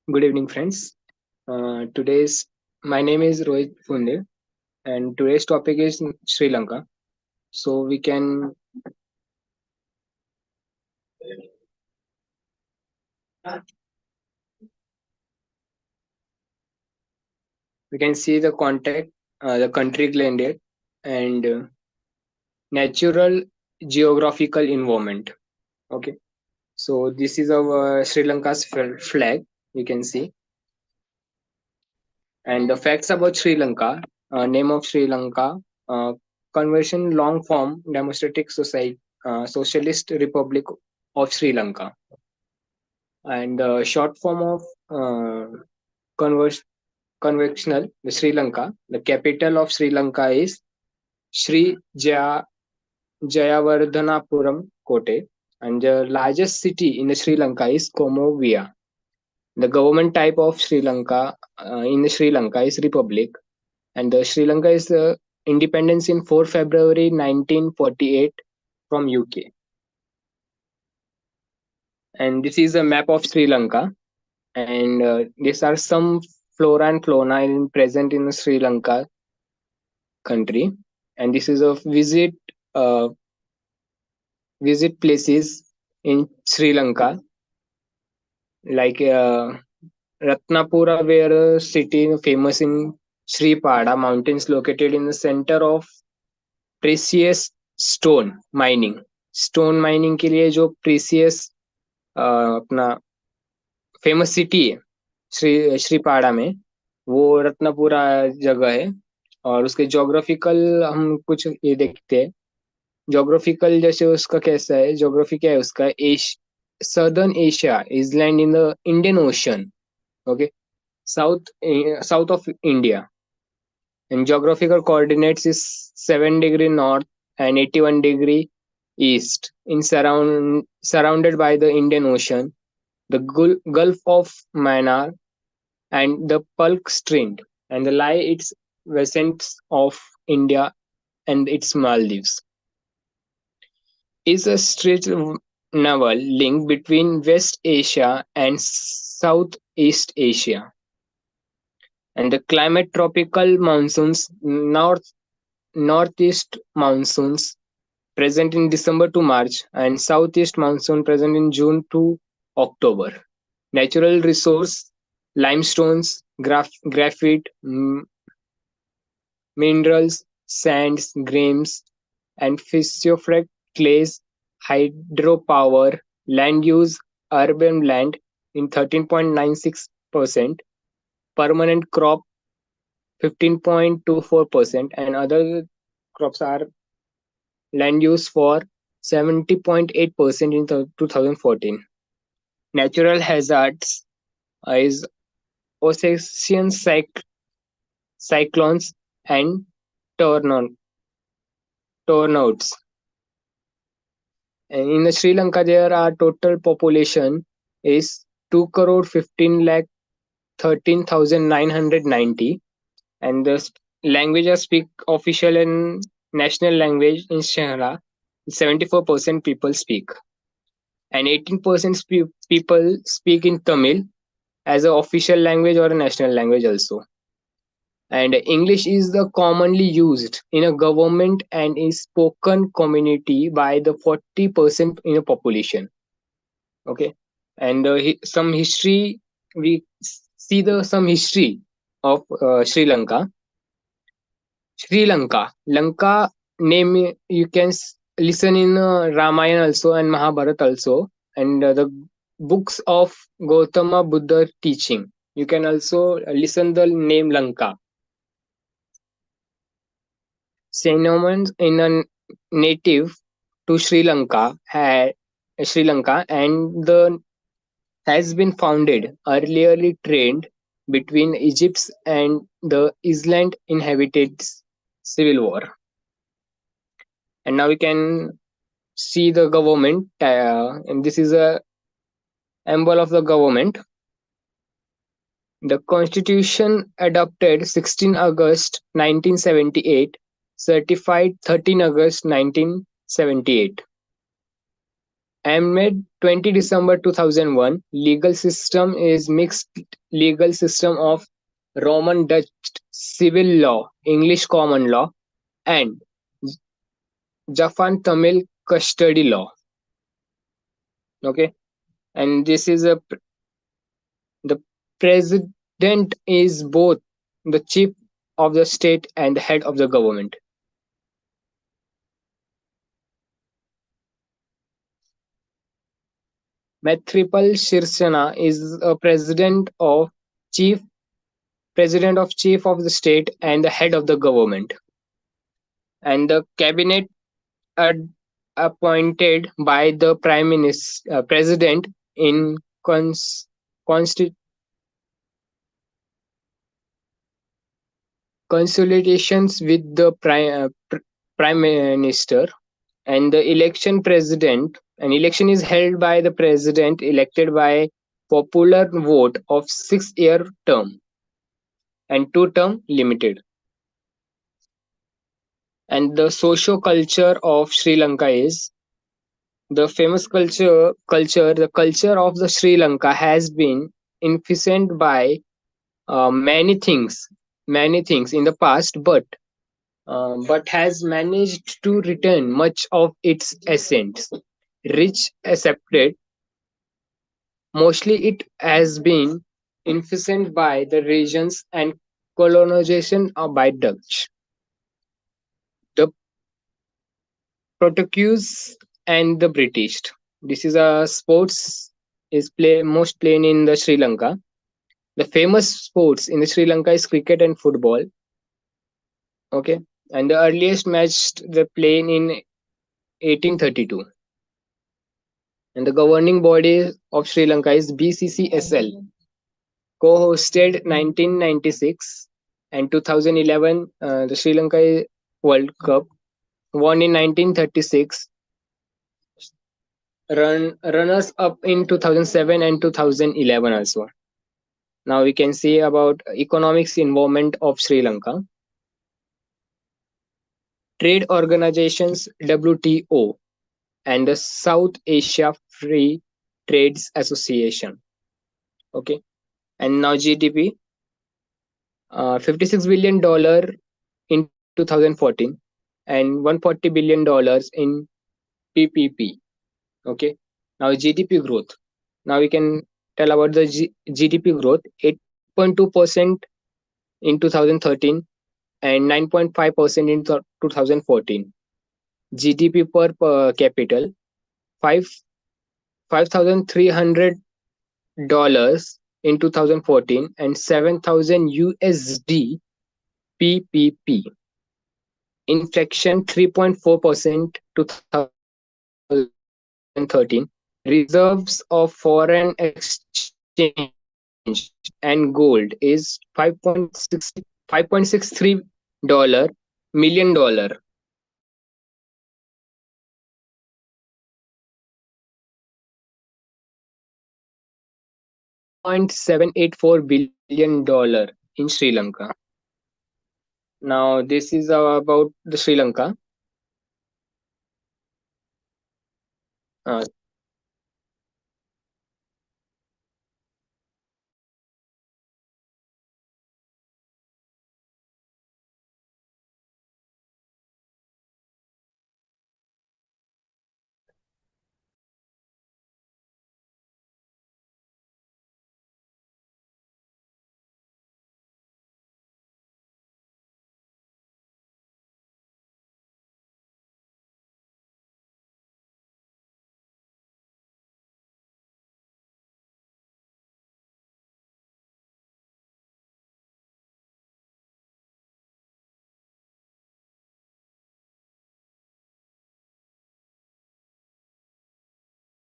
Good evening, friends. Today's my name is Rohit Funde, and today's topic is Sri Lanka. So we can see the contact, the country landed, and natural geographical environment. Okay, so this is our Sri Lanka's flag. You can see, and the facts about Sri Lanka. Name of Sri Lanka. Conversion long form democratic society, socialist republic of Sri Lanka, and short form of converse, conventional Sri Lanka. The capital of Sri Lanka is Sri Jayawardhanapuram Kotte, and the largest city in the Sri Lanka is Comovia. The government type of Sri Lanka in the Sri Lanka is Republic, and the Sri Lanka is independence in 4 February 1948 from UK. And this is a map of Sri Lanka, and these are some flora and fauna present in Sri Lanka country, and this is a uh, visit places in Sri Lanka like Ratnapura, where a city famous in Sri Pada mountains located in the center of precious stone mining. Stone mining के लिए जो precious अपना famous city है श्रीपाड़ा में, वो रत्नपुरा जगह है। और उसके जोग्राफिकल हम कुछ ये देखते हैं। जोग्राफिकल जैसे उसका कैसा है, जोग्राफी क्या है उसका, southern Asia is land in the Indian ocean. Okay, south south of India, and geographical coordinates is 7 degree north and 81 degree east in surrounded by the Indian Ocean, the Gulf of Mannar, and the Pulk Strait, and the lie its western of India and its Maldives. Is a stretch naval link between West Asia and Southeast Asia. And the climate tropical monsoons, northeast monsoons present in December to March, and southeast monsoon present in June to October. Natural resource limestones, graphite, minerals, sands, grains, and physiophrect clays, hydropower, land use, urban land in 13.96%, permanent crop 15.24%, and other crops are land use for 70.8% in 2014. Natural hazards is ocean cyclones and tornadoes. And in Sri Lanka, there are total population is 2 crore 15 lakh 13,990, and the languages speak official and national language in Shahara 74% people speak, and 18% people speak in Tamil as an official language or a national language also. And English is the commonly used in a government and is spoken community by the 40% in a population. Okay, and some history, we see the some history of Sri Lanka. Sri Lanka, Lanka name you can listen in Ramayana also and Mahabharata also, and the books of Gautama Buddha teaching. You can also listen the name Lanka. Synonyms in a native to Sri Lanka, and the has been founded earlierly trained between Egypt and the island inhabited civil war. And now we can see the government, and this is a symbol of the government. The constitution adopted 16 August 1978, certified 13 August 1978. Amendment 20 December 2001 legal system is mixed legal system of Roman Dutch civil law, English common law, and Japan Tamil custody law. Okay, and this is a the president is both the chief of the state and the head of the government. Mathripal Shirsena is a chief president of chief of the state and the head of the government. And the cabinet ad- appointed by the president in consti- consultations with the prime minister. And the election is held by the president elected by popular vote of 6 year term and 2 term limited. And the socio culture of Sri Lanka is the famous the culture of the Sri Lanka has been influenced by many things in the past, but has managed to retain much of its essence. Rich accepted, mostly it has been influenced by the regions and colonization by Dutch, the Portuguese, and the British. This is a sports is play most played in the Sri Lanka. The famous sports in the Sri Lanka is cricket and football. Okay, and the earliest match they played in 1832. And the governing body of Sri Lanka is BCCSL, co-hosted 1996 and 2011 the Sri Lanka World Cup, won in 1936, runners up in 2007 and 2011 also. Now we can see about economics involvement of Sri Lanka. Trade organizations WTO and the South Asia Free Trades Association. Okay, and now GDP, $56 billion in 2014 and $140 billion in PPP. Okay, now GDP growth. Now we can tell about the GDP growth: 8.2% in 2013 and 9.5% in 2014. GDP per capita, five $5,300 in 2014 and 7,000 USD PPP. Inflation 3.4% 2013. Reserves of foreign exchange and gold is 5.63 million dollar. $784 billion in Sri Lanka. Now this is about the Sri Lanka.